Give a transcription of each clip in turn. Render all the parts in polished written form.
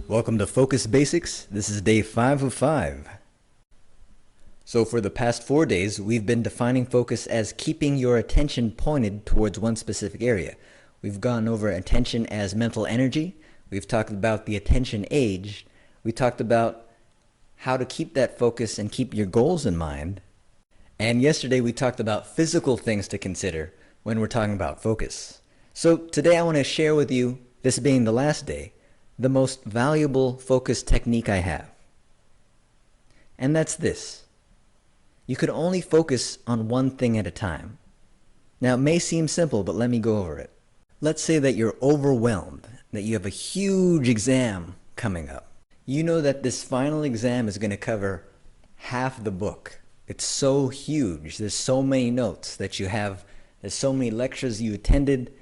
Welcome to Focus Basics. This is day 5 of 5. So for the past 4 days, we've been defining focus as keeping your attention pointed towards one specific area. We've gone over attention as mental energy. We've talked about the attention age. We talked about how to keep that focus and keep your goals in mind. And yesterday we talked about physical things to consider when we're talking about focus. So today I want to share with you, this being the last day, the most valuable focus technique I have. And that's this. You could only focus on one thing at a time. Now it may seem simple, but let me go over it. Let's say that you're overwhelmed, that you have a huge exam coming up. You know that this final exam is going to cover half the book. It's so huge. There's so many notes that you have. There's so many lectures you attended.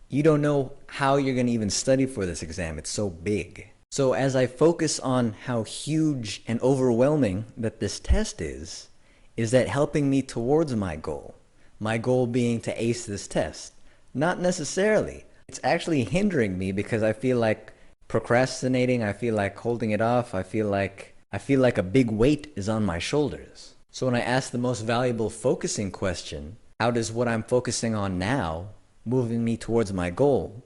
You don't know how you're going to even study for this exam. It's so big. So as I focus on how huge and overwhelming that this test is that helping me towards my goal? My goal being to ace this test? Not necessarily. It's actually hindering me because I feel like procrastinating. I feel like holding it off. I feel like a big weight is on my shoulders. So when I ask the most valuable focusing question, how does what I'm focusing on now moving me towards my goal?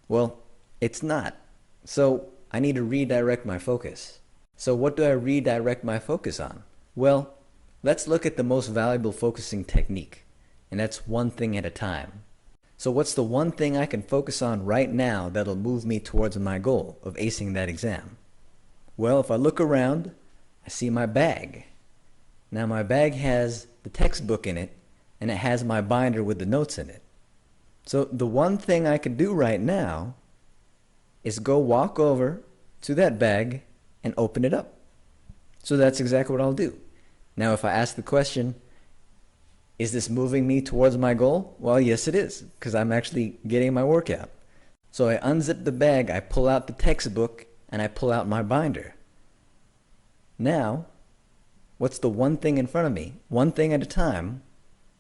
Well, it's not. So I need to redirect my focus. So what do I redirect my focus on? Well, let's look at the most valuable focusing technique, and that's one thing at a time. So what's the one thing I can focus on right now that'll move me towards my goal of acing that exam? Well, if I look around, I see my bag. Now my bag has the textbook in it, and it has my binder with the notes in it. So the one thing I could do right now is go walk over to that bag and open it up. So that's exactly what I'll do. Now if I ask the question, is this moving me towards my goal? Well, yes it is, because I'm actually getting my workout. So I unzip the bag, I pull out the textbook, and I pull out my binder. Now, what's the one thing in front of me? One thing at a time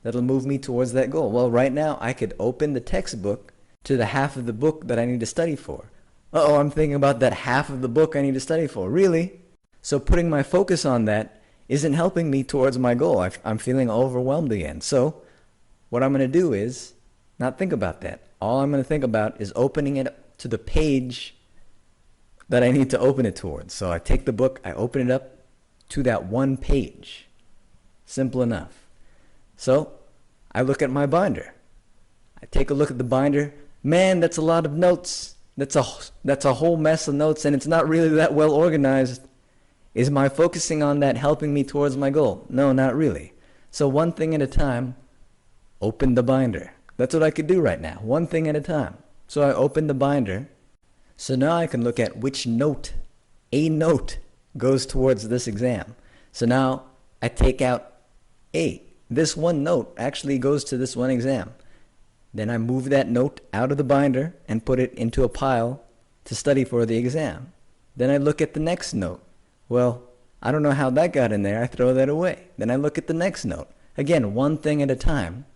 that'll move me towards that goal. Well, right now I could open the textbook to the half of the book that I need to study for. Uh-oh, I'm thinking about that half of the book I need to study for. Really? So putting my focus on that isn't helping me towards my goal. I'm feeling overwhelmed again. So what I'm going to do is not think about that. All I'm going to think about is opening it up to the page that I need to open it towards. So I take the book, I open it up to that one page. Simple enough. So I look at my binder. I take a look at the binder. Man, that's a lot of notes. That's a whole mess of notes, and it's not really that well organized. Is my focusing on that helping me towards my goal? No, not really. So one thing at a time, open the binder. That's what I could do right now, one thing at a time. So I open the binder. So now I can look at which note, a note, goes towards this exam. So now I take out A. This one note actually goes to this one exam. Then I move that note out of the binder and put it into a pile to study for the exam. Then I look at the next note. Well, I don't know how that got in there. I throw that away. Then I look at the next note. Again, one thing at a time,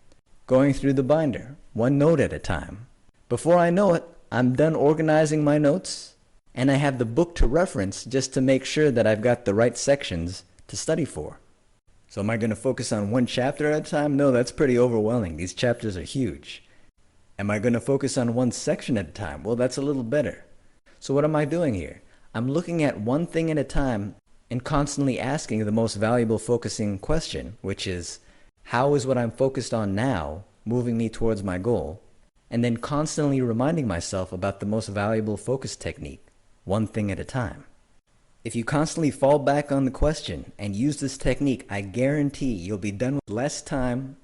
going through the binder, one note at a time. Before I know it, I'm done organizing my notes, and I have the book to reference just to make sure that I've got the right sections to study for. So am I going to focus on one chapter at a time? No, that's pretty overwhelming. These chapters are huge. Am I going to focus on one section at a time? Well, that's a little better. So what am I doing here? I'm looking at one thing at a time and constantly asking the most valuable focusing question, which is, how is what I'm focused on now moving me towards my goal? And then constantly reminding myself about the most valuable focus technique, one thing at a time. If you constantly fall back on the question and use this technique, I guarantee you'll be done with less time,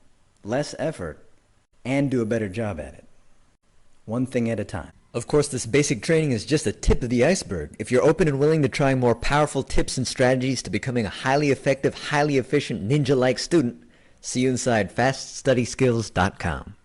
less effort, and do a better job at it. One thing at a time. Of course, this basic training is just the tip of the iceberg. If you're open and willing to try more powerful tips and strategies to becoming a highly effective, highly efficient, ninja-like student, see you inside FastStudySkills.com.